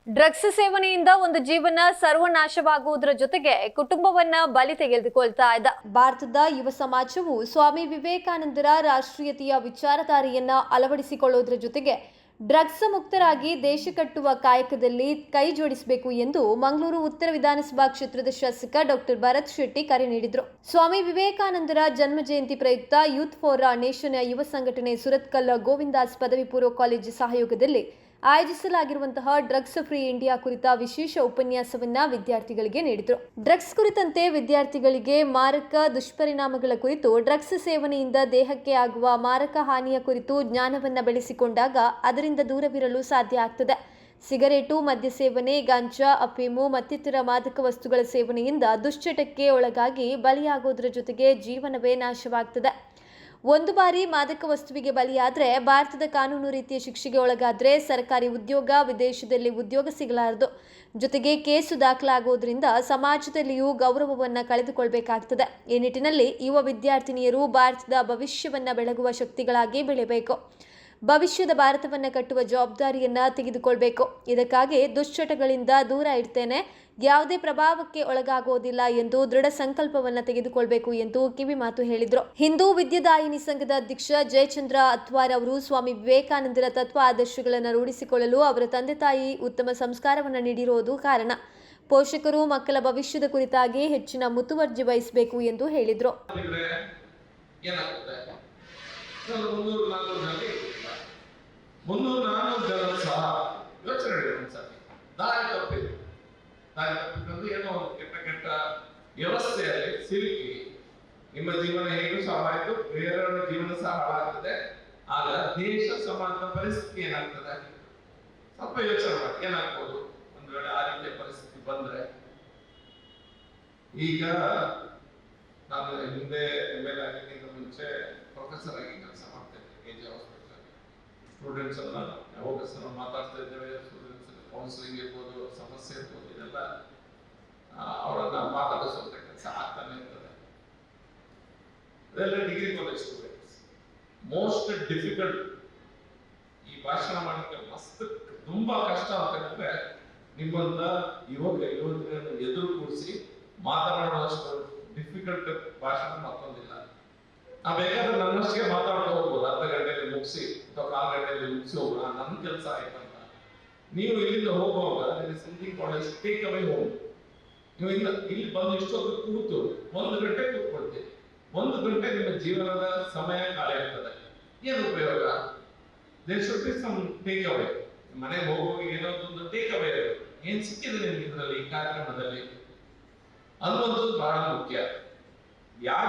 Drugs ಸೇವನೆಯಿಂದ ಒಂದು ಜೀವನ ಸರ್ವನಾಶವಾಗುವುದರ ಜೊತೆಗೆ ಕುಟುಂಬವನ್ನ ಬಲಿ ತೆಗೆದುಕೊಳ್ತಾ ಇದ್ದ ಭಾರತದ ಯುವ ಸಮಾಜವು ಸ್ವಾಮಿ ವಿವೇಕಾನಂದರ ರಾಷ್ಟ್ರೀಯತೆಯ ವಿಚಾರಧಾರೆಯನ್ನ ಅಳವಡಿಸಿಕೊಳ್ಳುವುದರ ಜೊತೆಗೆ ಡ್ರಗ್ಸ್ ಮುಕ್ತರಾಗಿ ದೇಶ ಕಟ್ಟುವ ಕಾಯಕದಲ್ಲಿ ಕೈ ಜೋಡಿಸಬೇಕು ಎಂದು ಮಂಗಳೂರು ಉತ್ತರ ವಿಧಾನಸಭಾ ಕ್ಷೇತ್ರದ ಶಾಸಕ ಡಾಕ್ಟರ್ ಭರತ್ ಶೆಟ್ಟಿ ಕರೆ ನೀಡಿದರು. ಸ್ವಾಮಿ ವಿವೇಕಾನಂದರ ಜನ್ಮ ಜಯಂತಿ ಪ್ರಯುಕ್ತ ಯೂತ್ ಫಾರ್ ನೇಷನ್ ಯುವ ಸಂಘಟನೆ ಸುರತ್ಕಲ್ ಗೋವಿಂದಾಸ್ ಪದವಿ ಪೂರ್ವ ಕಾಲೇಜು ಸಹಯೋಗದಲ್ಲಿ ಆಯೋಜಿಸಲಾಗಿರುವಂತಹ ಡ್ರಗ್ಸ್ ಫ್ರೀ ಇಂಡಿಯಾ ಕುರಿತ ವಿಶೇಷ ಉಪನ್ಯಾಸವನ್ನ ವಿದ್ಯಾರ್ಥಿಗಳಿಗೆ ನೀಡಿದರು. ಡ್ರಗ್ಸ್ ಕುರಿತಂತೆ ವಿದ್ಯಾರ್ಥಿಗಳಿಗೆ ಮಾರಕ ದುಷ್ಪರಿಣಾಮಗಳ ಕುರಿತು, ಡ್ರಗ್ಸ್ ಸೇವನೆಯಿಂದ ದೇಹಕ್ಕೆ ಆಗುವ ಮಾರಕ ಹಾನಿಯ ಕುರಿತು ಜ್ಞಾನವನ್ನ ಬೆಳೆಸಿಕೊಂಡಾಗ ಅದರಿಂದ ದೂರವಿರಲು ಸಾಧ್ಯ ಆಗ್ತದೆ. ಸಿಗರೇಟು, ಮದ್ಯ ಸೇವನೆ, ಗಾಂಜಾ, ಅಫೀಮು ಮತ್ತಿತರ ಮಾದಕ ವಸ್ತುಗಳ ಸೇವನೆಯಿಂದ ದುಶ್ಚಟಕ್ಕೆ ಒಳಗಾಗಿ ಬಲಿಯಾಗೋದ್ರ ಜೊತೆಗೆ ಜೀವನವೇ ನಾಶವಾಗ್ತದೆ. ಒಂದು ಬಾರಿ ಮಾದಕ ವಸ್ತುವಿಗೆ ಬಲಿಯಾದರೆ ಭಾರತದ ಕಾನೂನು ರೀತಿಯ ಶಿಕ್ಷೆಗೆ ಒಳಗಾದರೆ ಸರ್ಕಾರಿ ಉದ್ಯೋಗ, ವಿದೇಶದಲ್ಲಿ ಉದ್ಯೋಗ ಸಿಗಲಾರದು. ಜೊತೆಗೆ ಕೇಸು ದಾಖಲಾಗುವುದರಿಂದ ಸಮಾಜದಲ್ಲಿಯೂ ಗೌರವವನ್ನು ಕಳೆದುಕೊಳ್ಬೇಕಾಗ್ತದೆ. ಈ ನಿಟ್ಟಿನಲ್ಲಿ ಯುವ ವಿದ್ಯಾರ್ಥಿನಿಯರು ಭಾರತದ ಭವಿಷ್ಯವನ್ನು ಬೆಳಗುವ ಶಕ್ತಿಗಳಾಗಿ ಬೆಳೆಯಬೇಕು. ಭವಿಷ್ಯದ ಭಾರತವನ್ನು ಕಟ್ಟುವ ಜವಾಬ್ದಾರಿಯನ್ನು ತೆಗೆದುಕೊಳ್ಬೇಕು. ಇದಕ್ಕಾಗಿ ದುಶ್ಚಟಗಳಿಂದ ದೂರ ಇಡ್ತೇನೆ, ಯಾವುದೇ ಪ್ರಭಾವಕ್ಕೆ ಒಳಗಾಗುವುದಿಲ್ಲ ಎಂದು ದೃಢ ಸಂಕಲ್ಪವನ್ನು ತೆಗೆದುಕೊಳ್ಬೇಕು ಎಂದು ಕಿವಿ ಮಾತು ಹೇಳಿದರು. ಹಿಂದೂ ವಿದ್ಯಾದಾಯಿನಿ ಸಂಘದ ಅಧ್ಯಕ್ಷ ಜಯಚಂದ್ರ ಅತ್ವಾರ್ ಅವರು ಸ್ವಾಮಿ ವಿವೇಕಾನಂದರ ತತ್ವ ಆದರ್ಶಗಳನ್ನು ರೂಢಿಸಿಕೊಳ್ಳಲು ಅವರ ತಂದೆ ತಾಯಿ ಉತ್ತಮ ಸಂಸ್ಕಾರವನ್ನು ನೀಡಿರುವುದು ಕಾರಣ. ಪೋಷಕರು ಮಕ್ಕಳ ಭವಿಷ್ಯದ ಕುರಿತಾಗಿ ಹೆಚ್ಚಿನ ಮುತುವರ್ಜಿ ವಹಿಸಬೇಕು ಎಂದು ಹೇಳಿದರು. ಸಹ ಯೋಚನೆ ದಾರಿ ತಪ್ಪಿದ್ದು ಏನೋ ಕೆಟ್ಟ ವ್ಯವಸ್ಥೆಯಲ್ಲಿ ಸಿಲುಕಿ ನಿಮ್ಮ ಜೀವನ ಹೇಗೂ ಸಹ ಆಯಿತು, ಬೇರೆಯವರ ಜೀವನ ಸಹ ಹಾಳಾಗ್ತದೆ. ಆಗ ದೇಶ ಸಮಾಜದ ಪರಿಸ್ಥಿತಿ ಏನಾಗ್ತದೆ ಸ್ವಲ್ಪ ಯೋಚನೆ ಮಾಡಿ. ಏನಾಗ್ಬೋದು ಒಂದು ವೇಳೆ ಆ ರೀತಿಯ ಪರಿಸ್ಥಿತಿ ಬಂದ್ರೆ? ಈಗ ನಾನು ಹಿಂದೆ ML ಆಗಿದ್ದಕ್ಕಿಂತ ಮುಂಚೆ ಪ್ರೊಫೆಸರ್ ಆಗಿ ಕೆಲಸ ಮಾಡ್ತೇನೆ KG ಹಾಸ್ಪಿಟಲ್. ಸ್ಟೂಡೆಂಟ್ಸ್ ಎಲ್ಲ ಯಾವಾಗ ಮಾತಾಡ್ತಾ ಇದ್ದೇವೆ, ಸ್ಟೂಡೆಂಟ್ಸ್ ಕೌನ್ಸಿಲಿಂಗ್ ಇರ್ಬೋದು, ಸಮಸ್ಯೆ ಇರ್ಬೋದು, ಇದೆಲ್ಲ ಅವರನ್ನ ಮಾತಾಡಿಸುವಂತ ಕೆಲಸ ಆಗ್ತಾನೆ ಇರ್ತದೆ. ಅದೆಲ್ಲ degree college students. Most difficult ಈ ಭಾಷಣ ಮಾಡಲಿಕ್ಕೆ ಮಸ್ತ್ ತುಂಬಾ ಕಷ್ಟ ಅಂತಂದ್ರೆ ನಿಮ್ಮನ್ನ ಯುವಕರನ್ನು ಎದುರು ಕೂರಿಸಿ ಮಾತನಾಡುವಷ್ಟು ಡಿಫಿಕಲ್ಟ್ ಭಾಷಣ ಮತ್ತೊಂದಿಲ್ಲ. ನಾವು ಬೇಕಾದ್ರೆ ನನ್ನಷ್ಟಿಗೆ ಮಾತಾಡ್ತಾ ಹೋಗ್ಬೋದು, ಅರ್ಧ ಗಂಟೆಯಲ್ಲಿ ಮುಗಿಸಿ ಅಥವಾ 4 ಗಂಟೆಯಲ್ಲಿ ಮುಗಿಸಿ ಹೋಗೋಣ, ನನ್ನ ಕೆಲಸ ಆಯ್ತಂತ. ನೀವು ಇಲ್ಲಿಂದ ಹೋಗುವಾಗ ಸಂಥಿಂಗ್ ಕಾಲೇಜ್ ಟೇಕ್ ಅವೇ ಹೋಗಿ ನೀವು ಇಲ್ಲಿ ಬಂದು ಇಷ್ಟೊತ್ತು ಕೂತು 1 ಗಂಟೆ ಕೂತ್ಕೊಳ್ತೀವಿ. 1 ಗಂಟೆ ನಿಮ್ಮ ಜೀವನದ ಸಮಯ ಖಾಲಿ ಆಗ್ತದೆ. ಏನು ಉಪಯೋಗ? There should be some take away. ಮನೆಗೆ ಹೋಗುವಾಗ ಏನೋ ಒಂದು ಟೇಕ್ ಅವೇ ಏನ್ ಸಿಕ್ಕಿದೆ ನಿಮ್ಗೆ ಇದರಲ್ಲಿ, ಈ ಕಾರ್ಯಕ್ರಮದಲ್ಲಿ ಅನ್ನುವಂಥದ್ದು ಬಹಳ ಮುಖ್ಯ. ಯಾಕೆ